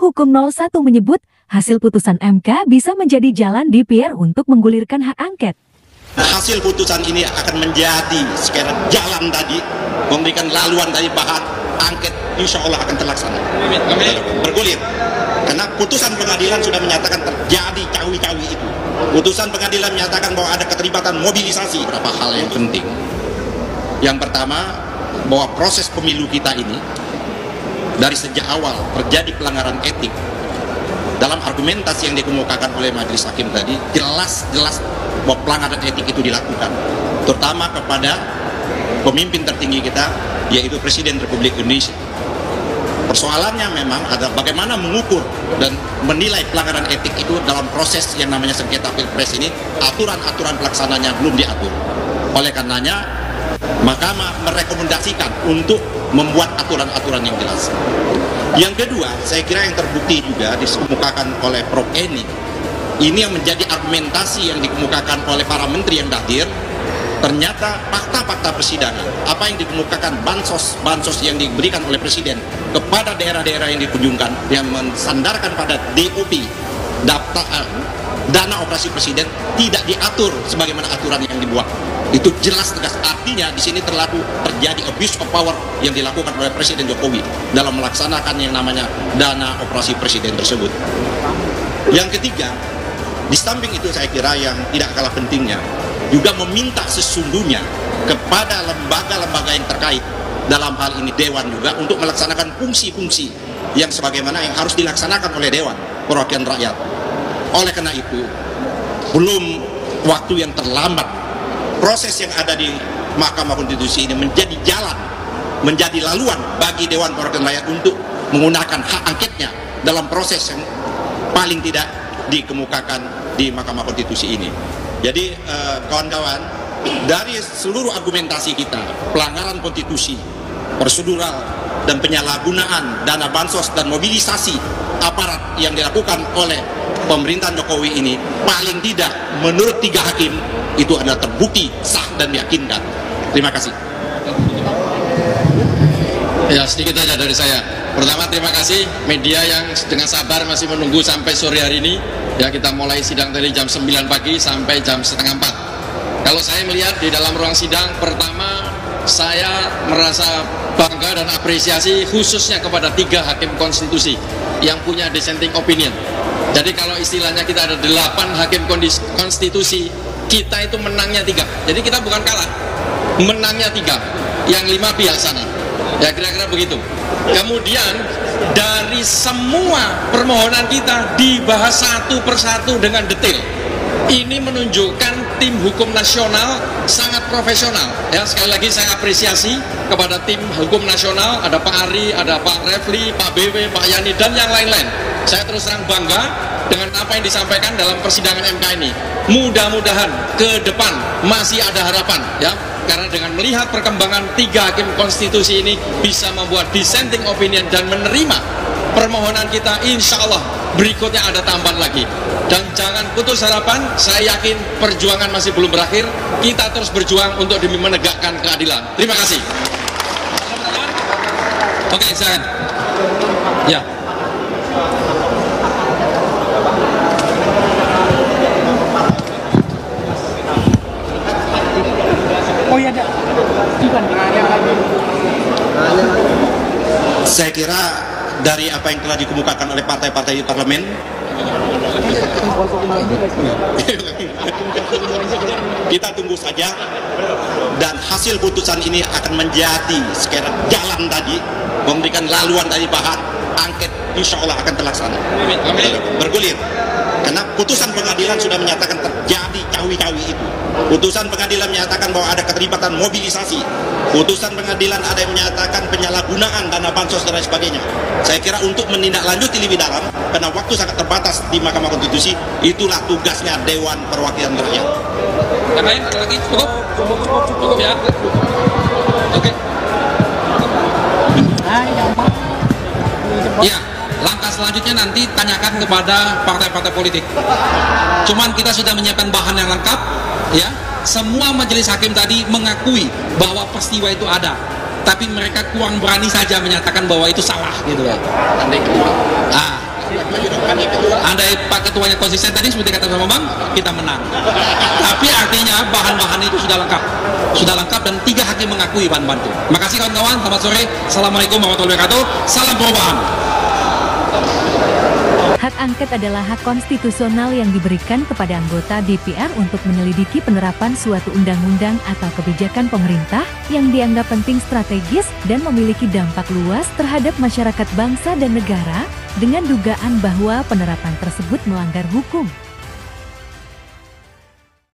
Hukum 01 menyebut, hasil putusan MK bisa menjadi jalan DPR untuk menggulirkan hak angket. Hasil putusan ini akan menjadi sekarang jalan tadi, memberikan laluan dari bahan angket, insya Allah akan terlaksana. Bergulir. Karena putusan pengadilan sudah menyatakan terjadi cawi-cawi itu. Putusan pengadilan menyatakan bahwa ada keterlibatan mobilisasi. Beberapa hal yang penting. Yang pertama, bahwa proses pemilu kita ini, dari sejak awal terjadi pelanggaran etik. Dalam argumentasi yang dikemukakan oleh majelis hakim tadi, jelas bahwa pelanggaran etik itu dilakukan, terutama kepada pemimpin tertinggi kita, yaitu Presiden Republik Indonesia. Persoalannya memang adalah bagaimana mengukur dan menilai pelanggaran etik itu dalam proses yang namanya sengketa pilpres ini, aturan-aturan pelaksananya belum diatur. Oleh karenanya, Mahkamah merekomendasikan untuk membuat aturan-aturan yang jelas. Yang kedua, saya kira yang terbukti juga dikemukakan oleh Prof. Eni, ini yang menjadi argumentasi yang dikemukakan oleh para menteri yang hadir. Ternyata fakta-fakta persidangan, apa yang dikemukakan bansos yang diberikan oleh Presiden kepada daerah-daerah yang dikunjungkan, yang mensandarkan pada DOP, dana operasi Presiden, tidak diatur sebagaimana aturan yang dibuat. Itu jelas tegas, artinya di sini terjadi abuse of power yang dilakukan oleh Presiden Jokowi dalam melaksanakan yang namanya dana operasi Presiden tersebut. Yang ketiga, di samping itu saya kira yang tidak kalah pentingnya, juga meminta sesungguhnya kepada lembaga-lembaga yang terkait, dalam hal ini Dewan juga, untuk melaksanakan fungsi-fungsi yang sebagaimana yang harus dilaksanakan oleh Dewan Perwakilan Rakyat. Oleh karena itu, belum waktu yang terlambat, proses yang ada di Mahkamah Konstitusi ini menjadi jalan, menjadi laluan bagi Dewan Perwakilan Rakyat untuk menggunakan hak angketnya dalam proses yang paling tidak dikemukakan di Mahkamah Konstitusi ini. Jadi kawan-kawan, dari seluruh argumentasi kita, pelanggaran konstitusi, prosedural, dan penyalahgunaan dana bansos dan mobilisasi aparat yang dilakukan oleh pemerintahan Jokowi ini, paling tidak menurut 3 hakim itu adalah terbukti, sah, dan meyakinkan. Terima kasih. Ya, sedikit saja dari saya. Pertama, terima kasih media yang dengan sabar masih menunggu sampai sore hari ini. Ya, kita mulai sidang dari jam 9 pagi sampai jam setengah 4. Kalau saya melihat di dalam ruang sidang, pertama saya merasa bangga dan apresiasi khususnya kepada 3 hakim konstitusi yang punya dissenting opinion. Jadi kalau istilahnya kita ada 8 hakim konstitusi, kita itu menangnya 3. Jadi kita bukan kalah, menangnya 3, yang 5 pihak sana. Ya, kira-kira begitu. Kemudian dari semua permohonan kita dibahas satu persatu dengan detail. Ini menunjukkan tim hukum nasional sangat profesional. Ya, sekali lagi saya apresiasi kepada tim hukum nasional, ada Pak Ari, ada Pak Refli, Pak BW, Pak Yani, dan yang lain-lain. Saya terus terang bangga dengan apa yang disampaikan dalam persidangan MK ini. Mudah-mudahan ke depan masih ada harapan, ya. Karena dengan melihat perkembangan 3 hakim konstitusi ini bisa membuat dissenting opinion dan menerima permohonan kita, insya Allah berikutnya ada tambahan lagi. Dan jangan putus harapan, saya yakin perjuangan masih belum berakhir. Kita terus berjuang untuk demi menegakkan keadilan. Terima kasih. Oke, silakan. Ya. Oh iya, ada. Saya kira dari apa yang telah dikemukakan oleh partai-partai di parlemen, kita tunggu saja, dan hasil putusan ini akan menjadi sekarang jalan tadi, memberikan laluan dari bahan angket, insya Allah akan terlaksana. Bergulir. Karena putusan pengadilan sudah menyatakan terjadi cawi-cawi itu. Putusan pengadilan menyatakan bahwa ada keterlibatan mobilisasi. Putusan pengadilan ada yang menyatakan penyalahgunaan dana bansos dan lain sebagainya. Saya kira untuk menindaklanjuti lebih dalam, karena waktu sangat terbatas di Mahkamah Konstitusi, itulah tugasnya Dewan Perwakilan Rakyat. Yang lain ada lagi? Cukup ya. Oke. Ya, langkah selanjutnya nanti tanyakan kepada partai-partai politik. Cuman kita sudah menyiapkan bahan yang lengkap, ya. Semua majelis hakim tadi mengakui bahwa peristiwa itu ada, tapi mereka kurang berani saja menyatakan bahwa itu salah, gitu ya. Andai Pak Ketuanya konsisten tadi seperti kata sama Bang, kita menang. Tapi artinya bahan-bahan itu sudah lengkap dan 3 hakim mengakui bahan-bahan itu. Makasih kawan-kawan, selamat sore. Assalamualaikum warahmatullahi wabarakatuh. Salam perubahan. Hak angket adalah hak konstitusional yang diberikan kepada anggota DPR untuk menyelidiki penerapan suatu undang-undang atau kebijakan pemerintah yang dianggap penting strategis dan memiliki dampak luas terhadap masyarakat bangsa dan negara dengan dugaan bahwa penerapan tersebut melanggar hukum.